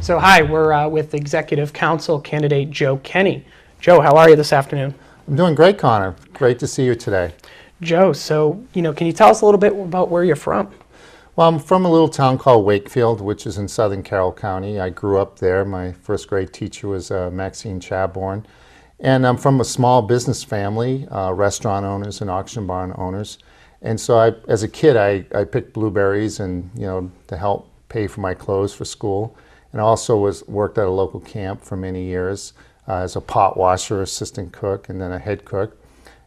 So hi, we're with Executive Council candidate Joe Kenney. Joe, how are you this afternoon? I'm doing great, Connor. Great to see you today. Joe, so, can you tell us a little bit about where you're from? Well, I'm from a little town called Wakefield, which is in southern Carroll County. I grew up there. My first grade teacher was Maxine Chaborn. And I'm from a small business family, restaurant owners and auction barn owners. And so as a kid, I picked blueberries and, to help pay for my clothes for school. And I also worked at a local camp for many years as a pot washer, assistant cook, and then a head cook.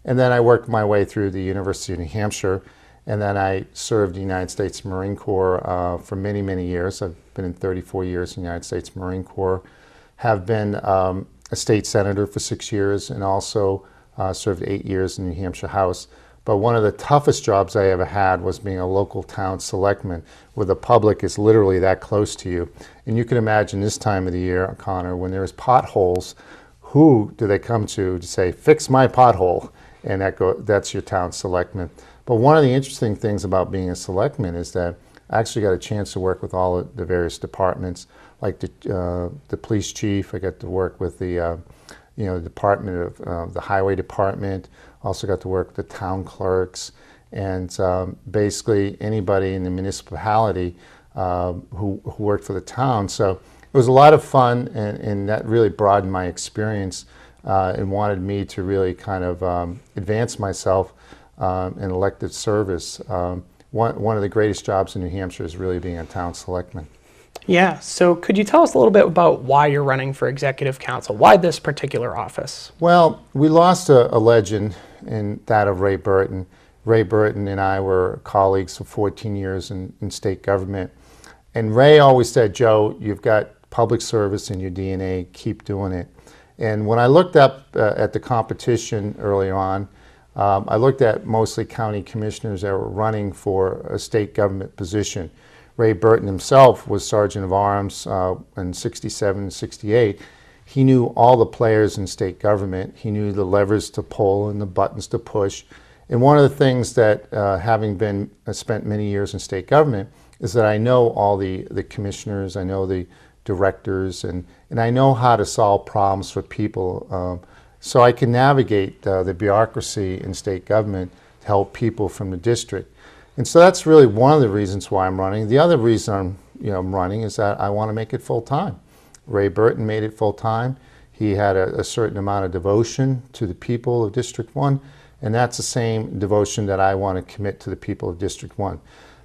And then I worked my way through the University of New Hampshire. And then I served the United States Marine Corps for many, many years. I've been in 34 years in the United States Marine Corps. Have been a state senator for 6 years and also served 8 years in the New Hampshire House. But one of the toughest jobs I ever had was being a local town selectman, where the public is literally that close to you. And you can imagine this time of the year, Connor, when there's potholes, who do they come to say, fix my pothole? And that's your town selectman. But one of the interesting things about being a selectman is that I actually got a chance to work with all of the various departments, like the police chief. I got to work with the department of the highway department. Also got to work with the town clerks, and basically anybody in the municipality who worked for the town. So it was a lot of fun, and that really broadened my experience and wanted me to really kind of advance myself in elected service. One of the greatest jobs in New Hampshire is really being a town selectman. Yeah, so could you tell us a little bit about why you're running for Executive Council? Why this particular office? Well, we lost a legend in that of Ray Burton. Ray Burton and I were colleagues for 14 years in state government. And Ray always said, Joe, you've got public service in your DNA, keep doing it. And when I looked up at the competition early on, I looked at mostly county commissioners that were running for a state government position. Ray Burton himself was Sergeant of Arms in 67 and 68. He knew all the players in state government. He knew the levers to pull and the buttons to push. And one of the things that, having been spent many years in state government, is that I know all the commissioners, I know the directors, and I know how to solve problems for people. So I can navigate the bureaucracy in state government to help people from the district. And so that's really one of the reasons why I'm running. The other reason I'm running is that I want to make it full time. Ray Burton made it full time. He had a certain amount of devotion to the people of District 1, and that's the same devotion that I want to commit to the people of District 1.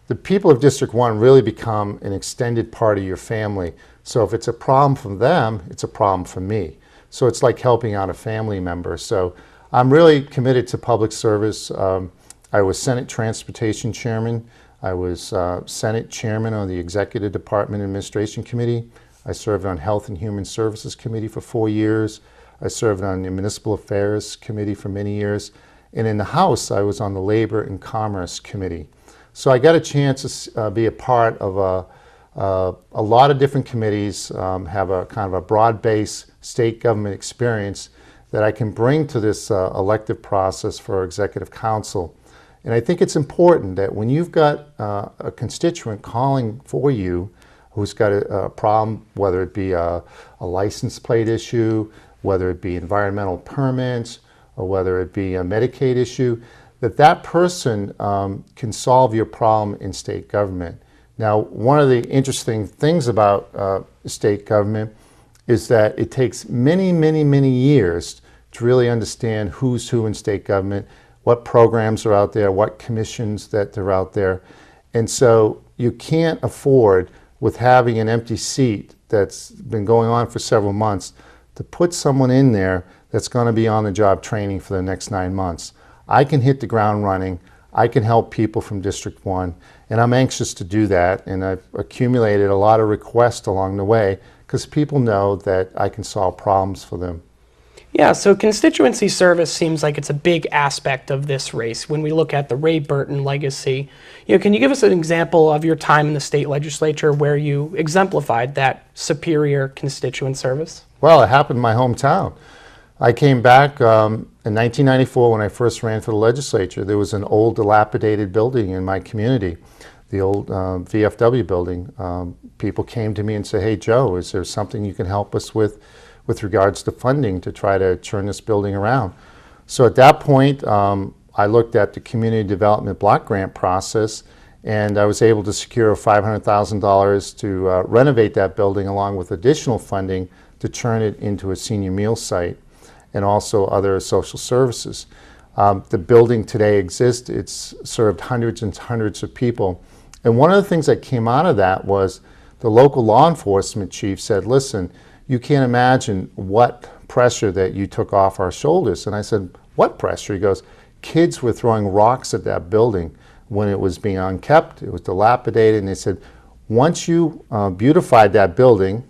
The people of District 1 really become an extended part of your family. So if it's a problem for them, it's a problem for me. So it's like helping out a family member. So I'm really committed to public service. I was Senate Transportation Chairman. I was Senate Chairman of the Executive Department Administration Committee. I served on Health and Human Services Committee for 4 years. I served on the Municipal Affairs Committee for many years. And in the House, I was on the Labor and Commerce Committee. So I got a chance to be a part of a lot of different committees, have a kind of a broad-based state government experience that I can bring to this elective process for Executive Council. And I think it's important that when you've got a constituent calling for you who's got a problem, whether it be a license plate issue, whether it be environmental permits, or whether it be a Medicaid issue, that person can solve your problem in state government. Now, one of the interesting things about state government is that it takes many, many, many years to really understand who's who in state government, what programs are out there, what commissions that are out there. And so you can't afford, with having an empty seat that's been going on for several months, to put someone in there that's going to be on the job training for the next 9 months. I can hit the ground running. I can help people from District 1, and I'm anxious to do that. And I've accumulated a lot of requests along the way because people know that I can solve problems for them. Yeah, so constituency service seems like it's a big aspect of this race when we look at the Ray Burton legacy. Can you give us an example of your time in the state legislature where you exemplified that superior constituent service? Well, it happened in my hometown. I came back in 1994 when I first ran for the legislature. There was an old dilapidated building in my community the old VFW building. People came to me and said, "Hey Joe, is there something you can help us with regards to funding to try to turn this building around?" So at that point, I looked at the community development block grant process, and I was able to secure $500,000 to renovate that building, along with additional funding to turn it into a senior meal site and also other social services. The building today exists. It's served hundreds and hundreds of people. And one of the things that came out of that was the local law enforcement chief said, "Listen, you can't imagine what pressure that you took off our shoulders." And I said, "What pressure?" He goes, "Kids were throwing rocks at that building when it was being unkept. It was dilapidated." And they said, "Once you beautified that building,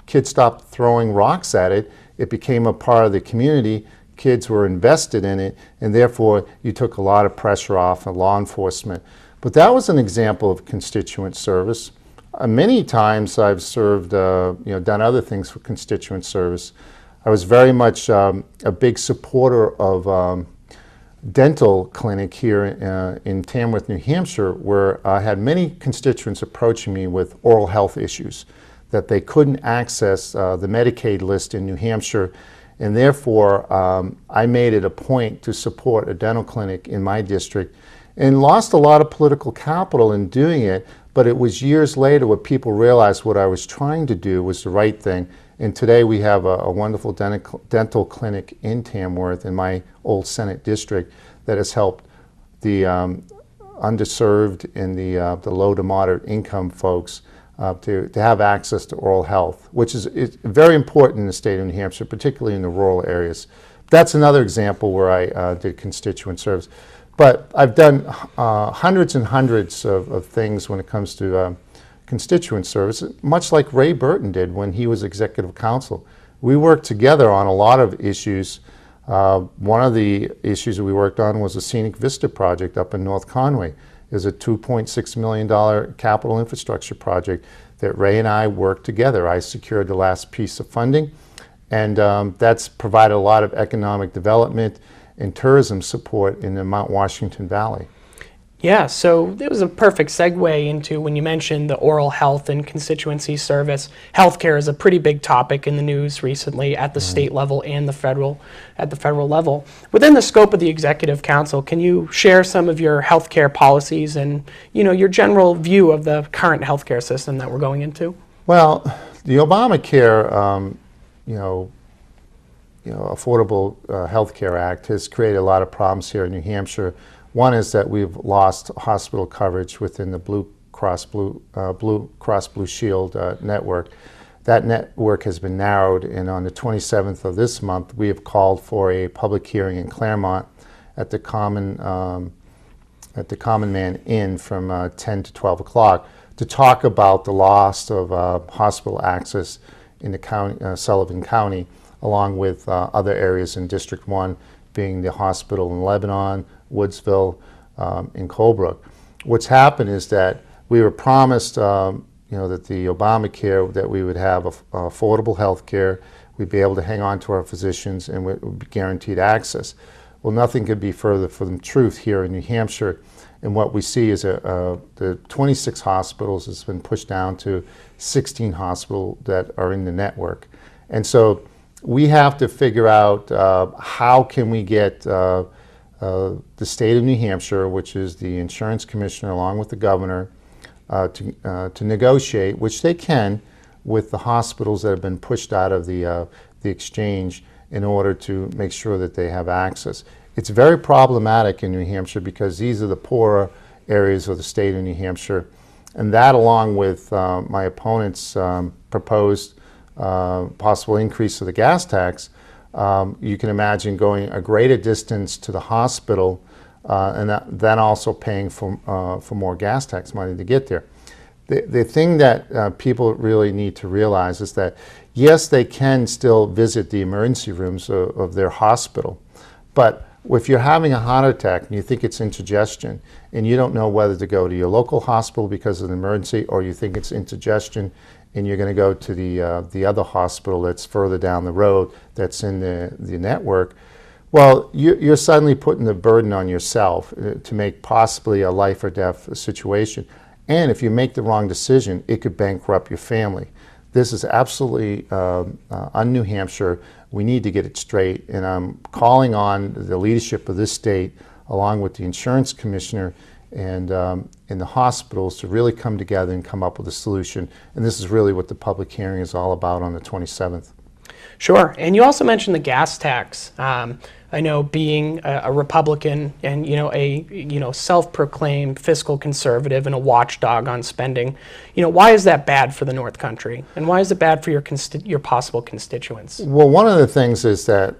kids stopped throwing rocks at it. It became a part of the community. Kids were invested in it, and therefore you took a lot of pressure off of law enforcement." But that was an example of constituent service. Many times I've served, done other things for constituent service. I was very much a big supporter of dental clinic here in Tamworth, New Hampshire, where I had many constituents approaching me with oral health issues, that they couldn't access the Medicaid list in New Hampshire, and therefore I made it a point to support a dental clinic in my district, and lost a lot of political capital in doing it. But it was years later where people realized what I was trying to do was the right thing. And today we have a wonderful dental clinic in Tamworth, in my old Senate district, that has helped the underserved and the low to moderate income folks to have access to oral health, which is very important in the state of New Hampshire, particularly in the rural areas. That's another example where I did constituent service. But I've done hundreds and hundreds of things when it comes to constituent service, much like Ray Burton did when he was executive counsel. We worked together on a lot of issues. One of the issues that we worked on was the Scenic Vista project up in North Conway. It was a $2.6 million capital infrastructure project that Ray and I worked together. I secured the last piece of funding, and that's provided a lot of economic development and tourism support in the Mount Washington Valley. Yeah, so it was a perfect segue into when you mentioned the oral health and constituency service. Healthcare is a pretty big topic in the news recently at the state level and the federal level. Within the scope of the Executive Council, can you share some of your healthcare policies and your general view of the current healthcare system that we're going into? Well, the Obamacare, Affordable Health Care Act has created a lot of problems here in New Hampshire. One is that we've lost hospital coverage within the Blue Cross Blue Shield network. That network has been narrowed, and on the 27th of this month, we have called for a public hearing in Claremont at the Common Man Inn from 10 to 12 o'clock to talk about the loss of hospital access in the county, Sullivan County, along with other areas in District 1, being the hospital in Lebanon, Woodsville, and Colebrook. What's happened is that we were promised, that the Obamacare, that we would have affordable health care, we'd be able to hang on to our physicians, and we'd be guaranteed access. Well, nothing could be further from the truth here in New Hampshire. And what we see is the 26 hospitals has been pushed down to 16 hospitals that are in the network. And so we have to figure out how can we get the state of New Hampshire, which is the insurance commissioner along with the governor, to negotiate, which they can, with the hospitals that have been pushed out of the exchange in order to make sure that they have access. It's very problematic in New Hampshire because these are the poorer areas of the state of New Hampshire, and that, along with my opponent's proposed possible increase of the gas tax, you can imagine going a greater distance to the hospital and then also paying for more gas tax money to get there. The thing that people really need to realize is that, yes, they can still visit the emergency rooms of their hospital, but if you're having a heart attack and you think it's indigestion and you don't know whether to go to your local hospital because of an emergency, or you think it's indigestion and you're going to go to the other hospital that's further down the road that's in the network, Well, you're suddenly putting the burden on yourself to make possibly a life or death situation. And if you make the wrong decision, it could bankrupt your family. This is absolutely un-New Hampshire. We need to get it straight. And I'm calling on the leadership of this state, along with the insurance commissioner and the hospitals, to really come together and come up with a solution. And this is really what the public hearing is all about on the 27th. Sure. And you also mentioned the gas tax. I know, being a Republican and a self-proclaimed fiscal conservative and a watchdog on spending, why is that bad for the North Country, and why is it bad for your possible constituents? Well, one of the things is that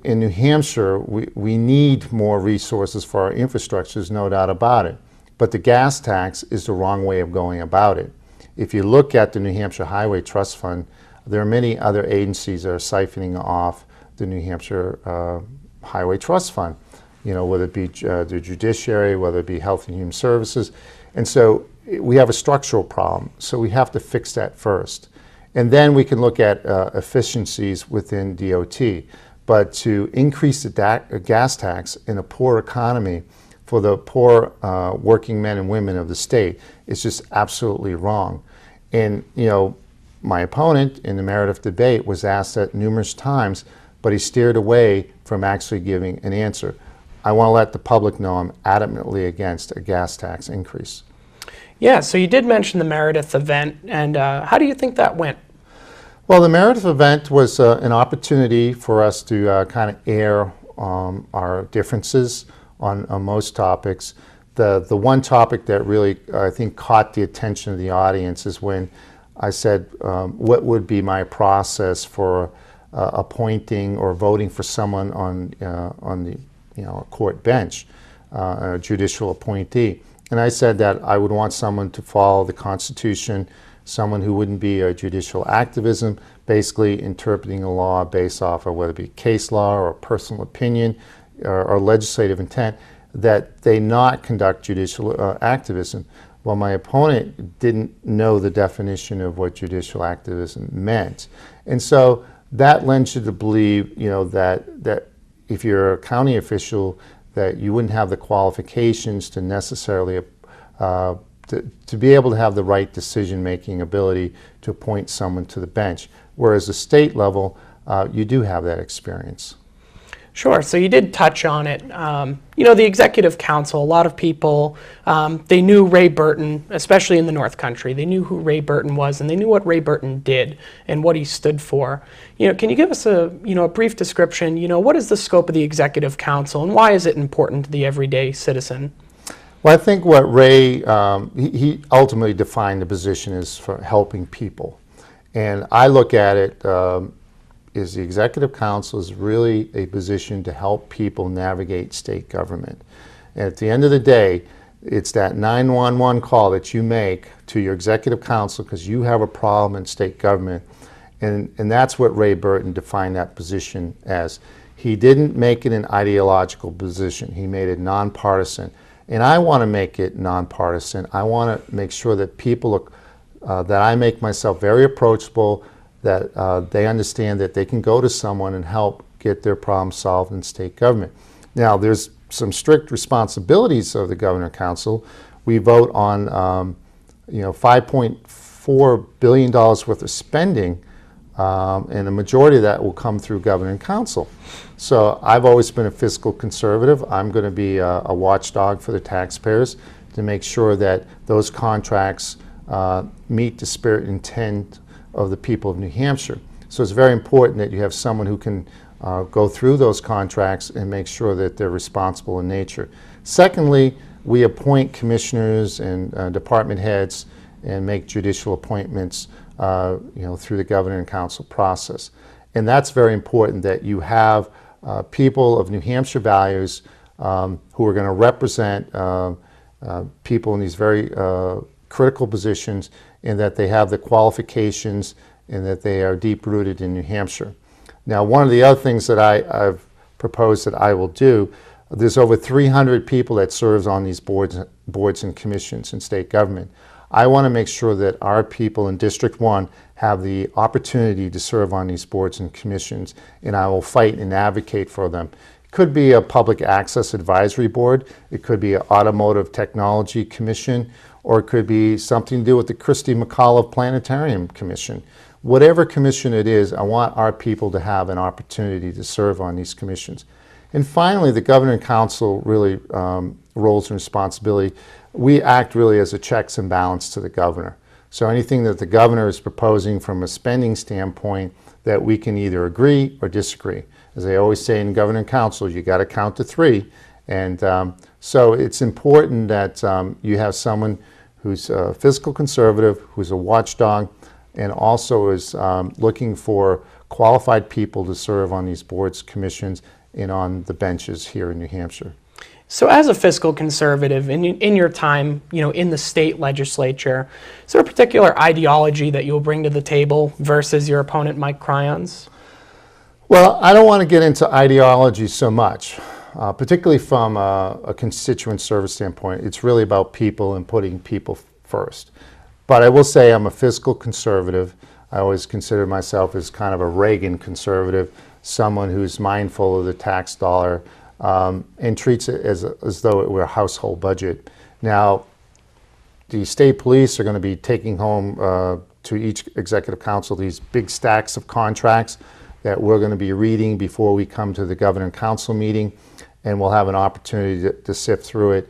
in New Hampshire we need more resources for our infrastructure. There's no doubt about it. But the gas tax is the wrong way of going about it. If you look at the New Hampshire Highway Trust Fund, there are many other agencies that are siphoning off the New Hampshire Highway Trust Fund, whether it be the judiciary, whether it be Health and Human Services. And so we have a structural problem. So we have to fix that first. And then we can look at efficiencies within DOT. But to increase the gas tax in a poor economy for the poor working men and women of the state is just absolutely wrong. And, my opponent in the Meredith debate was asked that numerous times, but he steered away from actually giving an answer. I want to let the public know I'm adamantly against a gas tax increase. Yeah, so you did mention the Meredith event, and how do you think that went? Well, the Meredith event was an opportunity for us to kind of air our differences on most topics. The one topic that really, I think, caught the attention of the audience is when I said what would be my process for appointing or voting for someone on the a court bench, a judicial appointee. And I said that I would want someone to follow the Constitution, someone who wouldn't be a judicial activism, basically interpreting a law based off of whether it be case law or personal opinion or legislative intent, that they not conduct judicial activism. Well, my opponent didn't know the definition of what judicial activism meant. And so that lends you to believe, that if you're a county official, that you wouldn't have the qualifications to necessarily to be able to have the right decision-making ability to appoint someone to the bench. Whereas the state level, you do have that experience. Sure. So you did touch on it. The Executive Council, a lot of people, they knew Ray Burton, especially in the North Country. They knew who Ray Burton was, and they knew what Ray Burton did and what he stood for. Can you give us a brief description? What is the scope of the Executive Council, and why is it important to the everyday citizen? Well, I think what Ray, he ultimately defined the position as for helping people. And I look at it is the Executive Council is really a position to help people navigate state government. And at the end of the day, it's that 911 call that you make to your Executive Council because you have a problem in state government. And that's what Ray Burton defined that position as. He didn't make it an ideological position. He made it nonpartisan. And I want to make it nonpartisan. I want to make sure that people, that I make myself very approachable, that they understand that they can go to someone and help get their problem solved in state government. Now, there's some strict responsibilities of the Governor Council. We vote on, $5.4 billion worth of spending, and the majority of that will come through Governor and Council. So I've always been a fiscal conservative. I'm going to be a watchdog for the taxpayers to make sure that those contracts meet the spirit and intent of the people of New Hampshire. So it's very important that you have someone who can go through those contracts and make sure that they're responsible in nature. Secondly, we appoint commissioners and department heads and make judicial appointments through the Governor and Council process. And that's very important, that you have people of New Hampshire values who are going to represent people in these very critical positions, and that they have the qualifications and that they are deep-rooted in New Hampshire. Now, one of the other things that I've proposed that I will do, there's over 300 people that serves on these boards and commissions in state government. I want to make sure that our people in District 1 have the opportunity to serve on these boards and commissions, and I will fight and advocate for them. Could be a public access advisory board, it could be an automotive technology commission, or it could be something to do with the Christy McAuliffe Planetarium Commission. Whatever commission it is, I want our people to have an opportunity to serve on these commissions. And finally, the Governor and Council really roles and responsibility. We act really as a checks and balance to the governor. So anything that the governor is proposing from a spending standpoint, that we can either agree or disagree. As I always say in Governor and Council, you got to count to three. And so it's important that you have someone who's a fiscal conservative, who's a watchdog, and also is looking for qualified people to serve on these boards, commissions, and on the benches here in New Hampshire. So as a fiscal conservative, in your time, in the state legislature, is there a particular ideology that you'll bring to the table versus your opponent, Mike Cryons? Well, I don't want to get into ideology so much, particularly from a constituent service standpoint. It's really about people and putting people first. But I will say I'm a fiscal conservative. I always consider myself as kind of a Reagan conservative, someone who's mindful of the tax dollar, and treats it as though it were a household budget. Now, the state police are going to be taking home to each executive council these big stacks of contracts that we're going to be reading before we come to the Governor and Council meeting, and we'll have an opportunity to sift through it,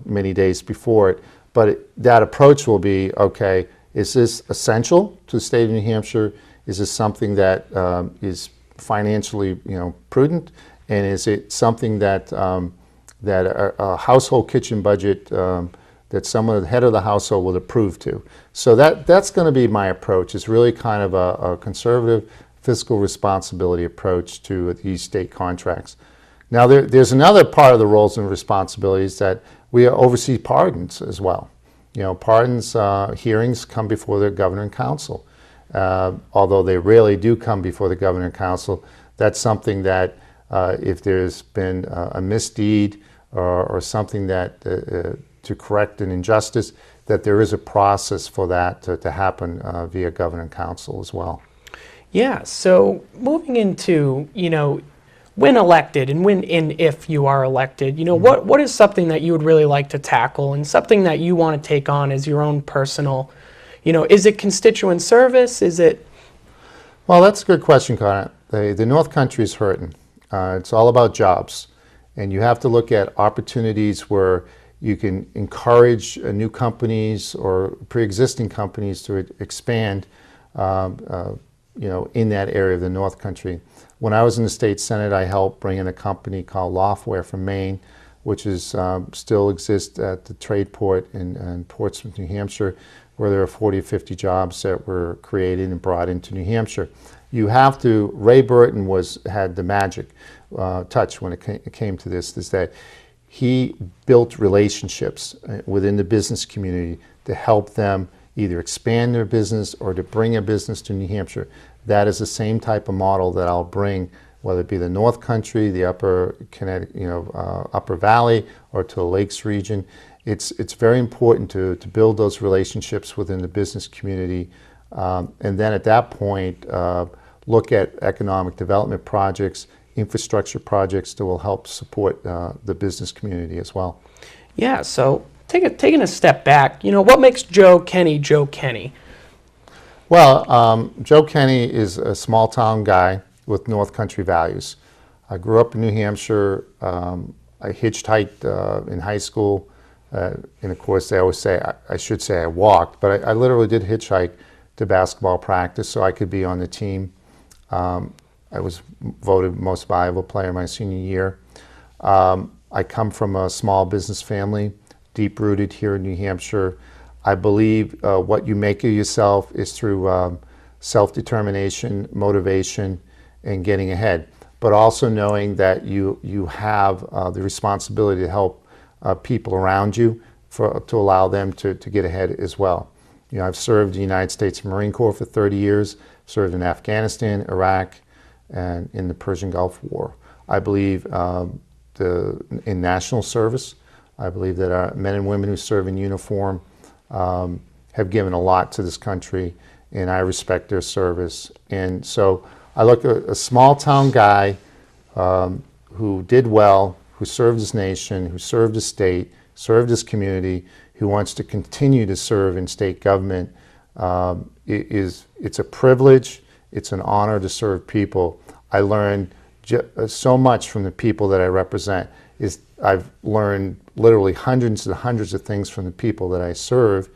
many days before it. But that approach will be, okay, is this essential to the state of New Hampshire? Is this something that is financially, prudent? And is it something that a household kitchen budget that someone, the head of the household, will approve to? So that's going to be my approach. It's really kind of a conservative fiscal responsibility approach to these state contracts. Now there's another part of the roles and responsibilities that we oversee pardons as well. Pardons hearings come before the Governor and Council. Although they rarely do come before the Governor and Council, that's something that if there's been a misdeed or something that to correct an injustice, that there is a process for that to happen via Governor and Council as well. Yeah, so moving into, when elected and when and if you are elected, what is something that you would really like to tackle and something that you want to take on as your own personal, is it constituent service? Is it? Well, that's a good question, Connor. The North Country is hurting. It's all about jobs. And you have to look at opportunities where you can encourage new companies or pre-existing companies to expand, in that area of the North Country. When I was in the state Senate, I helped bring in a company called Loftware from Maine, which is still exists at the trade port in Portsmouth, New Hampshire, where there are 40 or 50 jobs that were created and brought into New Hampshire. You have to, Ray Burton had the magic touch when it came to this, is that he built relationships within the business community to help them either expand their business or to bring a business to New Hampshire. That is the same type of model that I'll bring, whether it be the North Country, the Upper Upper Valley, or to the Lakes region. It's very important to build those relationships within the business community, and then at that point, look at economic development projects, infrastructure projects that will help support the business community as well. Yeah, so taking a step back, what makes Joe Kenney Joe Kenney? Well, Joe Kenney is a small town guy with North Country values. I grew up in New Hampshire. I hitchhiked in high school, and of course they always say, I should say I walked, but I literally did hitchhike to basketball practice so I could be on the team. I was voted most valuable player my senior year. I come from a small business family, deep-rooted here in New Hampshire. I believe what you make of yourself is through self-determination, motivation, and getting ahead, but also knowing that you have the responsibility to help people around you to allow them to get ahead as well. I've served the United States Marine Corps for 30 years, served in Afghanistan, Iraq, and in the Persian Gulf War. I believe in national service. I believe that our men and women who serve in uniform have given a lot to this country, and I respect their service. And so I look at a small town guy who did well, who served his nation, who served his state, served his community, who wants to continue to serve in state government. It's a privilege, it's an honor to serve people. I learned so much from the people that I represent. I've learned literally hundreds and hundreds of things from the people that I serve,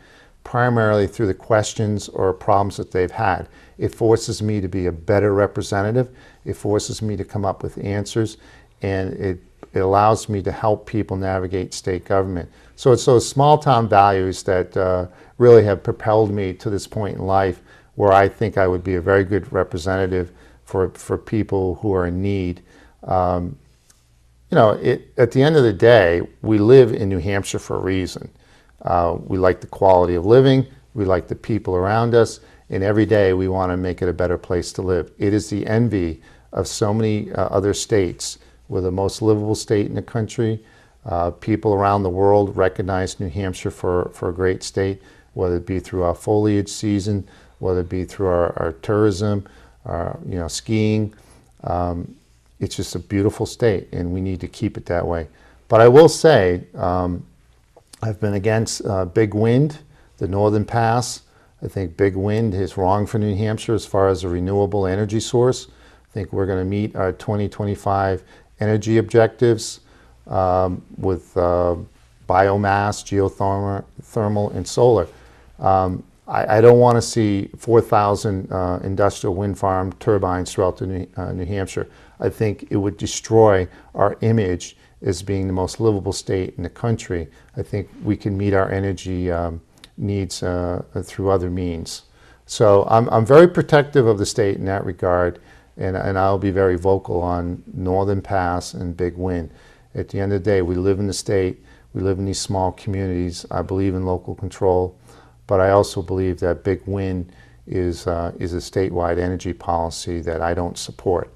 primarily through the questions or problems that they've had. It forces me to be a better representative. It forces me to come up with answers, and it allows me to help people navigate state government. So it's those small town values that really have propelled me to this point in life where I think I would be a very good representative for people who are in need. You know, at the end of the day, we live in New Hampshire for a reason. We like the quality of living, we like the people around us, and every day we want to make it a better place to live. It is the envy of so many other states. We're the most livable state in the country. People around the world recognize New Hampshire for a great state, whether it be through our foliage season, whether it be through our tourism, our skiing. It's just a beautiful state, and we need to keep it that way. But I will say, I've been against big wind, the Northern Pass. I think big wind is wrong for New Hampshire as far as a renewable energy source. I think we're going to meet our 2025 energy objectives with biomass, geothermal, and solar. I don't want to see 4,000 industrial wind farm turbines throughout New Hampshire. I think it would destroy our image as being the most livable state in the country. I think we can meet our energy needs through other means. So I'm very protective of the state in that regard, and I'll be very vocal on Northern Pass and big wind. At the end of the day, we live in the state, we live in these small communities. I believe in local control, but I also believe that big wind is a statewide energy policy that I don't support.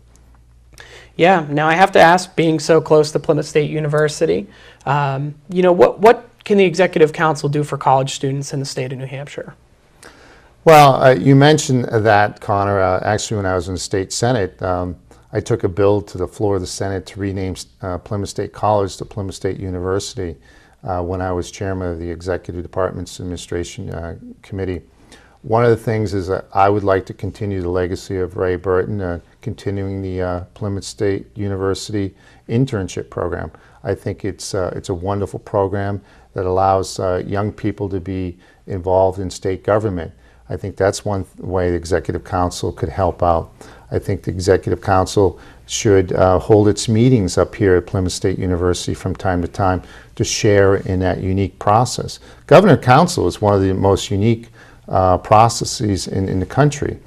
Yeah, now I have to ask, being so close to Plymouth State University, what can the Executive Council do for college students in the state of New Hampshire? Well, you mentioned that, Connor. Actually, when I was in the state Senate, I took a bill to the floor of the Senate to rename Plymouth State College to Plymouth State University when I was chairman of the Executive Department's Administration Committee. One of the things is that I would like to continue the legacy of Ray Burton, continuing the Plymouth State University internship program. I think it's a wonderful program that allows young people to be involved in state government. I think that's one way the Executive Council could help out. I think the Executive Council should hold its meetings up here at Plymouth State University from time to time to share in that unique process. Governor Council is one of the most unique processes in the country.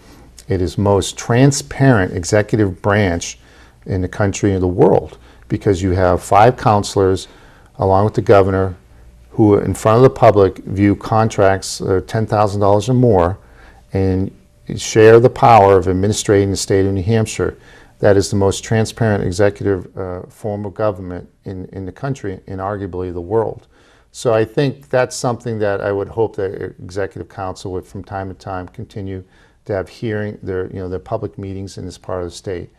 It is most transparent executive branch in the country and the world, because you have 5 counselors along with the governor who in front of the public view contracts $10,000 or more and share the power of administrating the state of New Hampshire. That is the most transparent executive form of government in the country and arguably the world. So I think that's something that I would hope that Executive Council would from time to time continue to have their public meetings in this part of the state.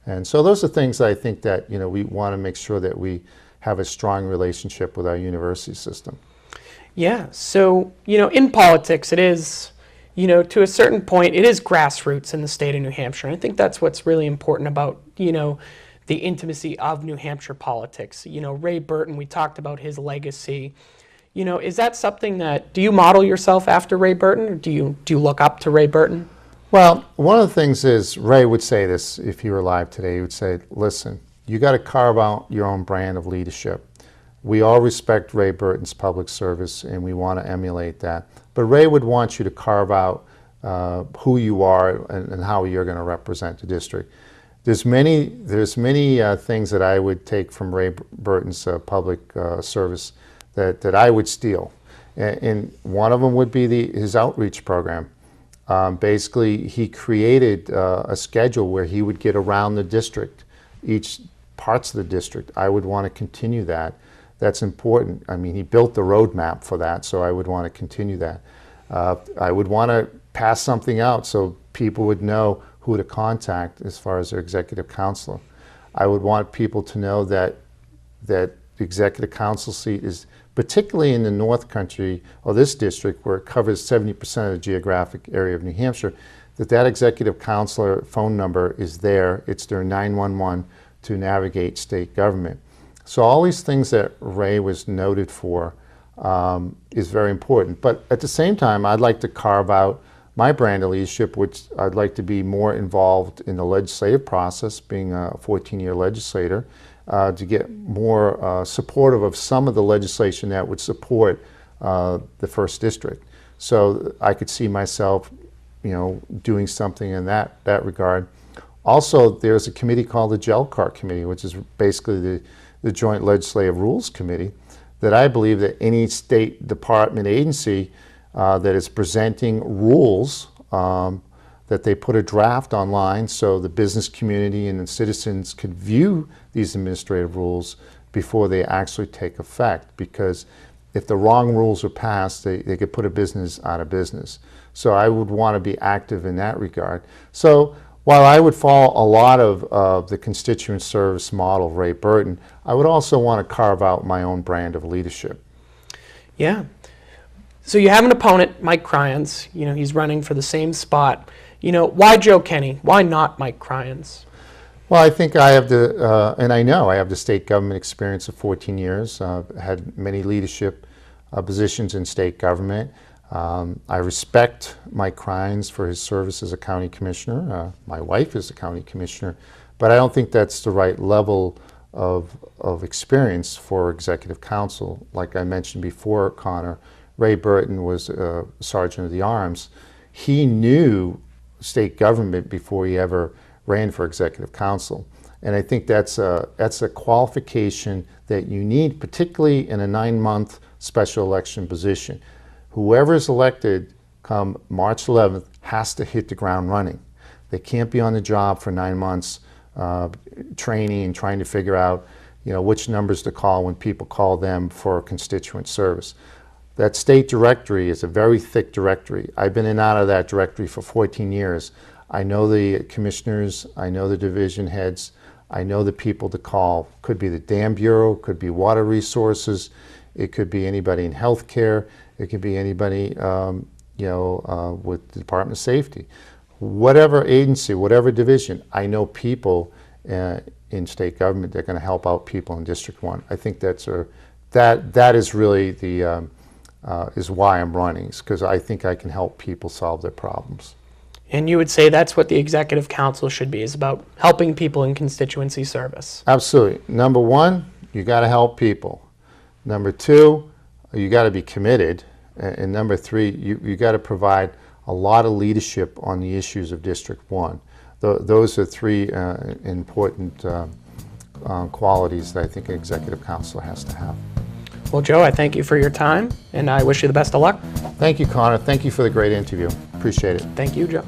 And so those are things that I think that we want to make sure that we have a strong relationship with our university system. Yeah, so in politics it is, to a certain point it is grassroots in the state of New Hampshire. And I think that's what's really important about the intimacy of New Hampshire politics. Ray Burton, we talked about his legacy. Is that something do you model yourself after Ray Burton, or do you look up to Ray Burton? Well, one of the things is, Ray would say this if he were alive today. He would say, listen, you got to carve out your own brand of leadership. We all respect Ray Burton's public service, and we want to emulate that. But Ray would want you to carve out who you are and how you're going to represent the district. There's many things that I would take from Ray Burton's public service that I would steal. And one of them would be his outreach program. Basically, he created a schedule where he would get around the district, each parts of the district. I would want to continue that. That's important. I mean, he built the roadmap for that, so I would want to continue that. I would want to pass something out so people would know who to contact as far as their executive counselor. I would want people to know that the executive council seat is, particularly in the North Country, or this district, where it covers 70% of the geographic area of New Hampshire, that executive counselor phone number is there. It's their 911 to navigate state government. So all these things that Ray was noted for is very important. But at the same time, I'd like to carve out my brand of leadership, which I'd like to be more involved in the legislative process, being a 14-year legislator, to get more supportive of some of the legislation that would support the 1st District. So I could see myself, doing something in that regard. Also, there's a committee called the GELCAR Committee, which is basically the Joint Legislative Rules Committee, that I believe that any state department agency that is presenting rules, that they put a draft online so the business community and the citizens could view these administrative rules before they actually take effect. Because if the wrong rules are passed, they could put a business out of business. So I would want to be active in that regard. So while I would follow a lot of the constituent service model of Ray Burton, I would also want to carve out my own brand of leadership. Yeah. So you have an opponent, Mike Cryans. He's running for the same spot. Why Joe Kenney? Why not Mike Cryans? Well, I think I have and I know I have the state government experience of 14 years. I've had many leadership positions in state government. I respect Mike Cryans for his service as a county commissioner. My wife is a county commissioner, but I don't think that's the right level of experience for executive council. Like I mentioned before, Connor, Ray Burton was a sergeant of the arms. He knew state government before he ever ran for executive council. And I think that's a qualification that you need, particularly in a 9-month special election position. Whoever is elected come March 11th has to hit the ground running. They can't be on the job for 9 months training and trying to figure out which numbers to call when people call them for constituent service. That state directory is a very thick directory. I've been in and out of that directory for 14 years. I know the commissioners, I know the division heads, I know the people to call. Could be the Dam Bureau, could be Water Resources, it could be anybody in healthcare, it could be anybody with the Department of Safety. Whatever agency, whatever division, I know people in state government that are going to help out people in District 1. I think that is really the is why I'm running, because I think I can help people solve their problems. And you would say that's what the executive council should be, is about helping people in constituency service. Absolutely. Number one, you got to help people. Number two, you got to be committed. And number three, you got to provide a lot of leadership on the issues of District 1. Those are three important qualities that I think an executive council has to have. Well, Joe, I thank you for your time, and I wish you the best of luck. Thank you, Connor. Thank you for the great interview. Appreciate it. Thank you, Joe.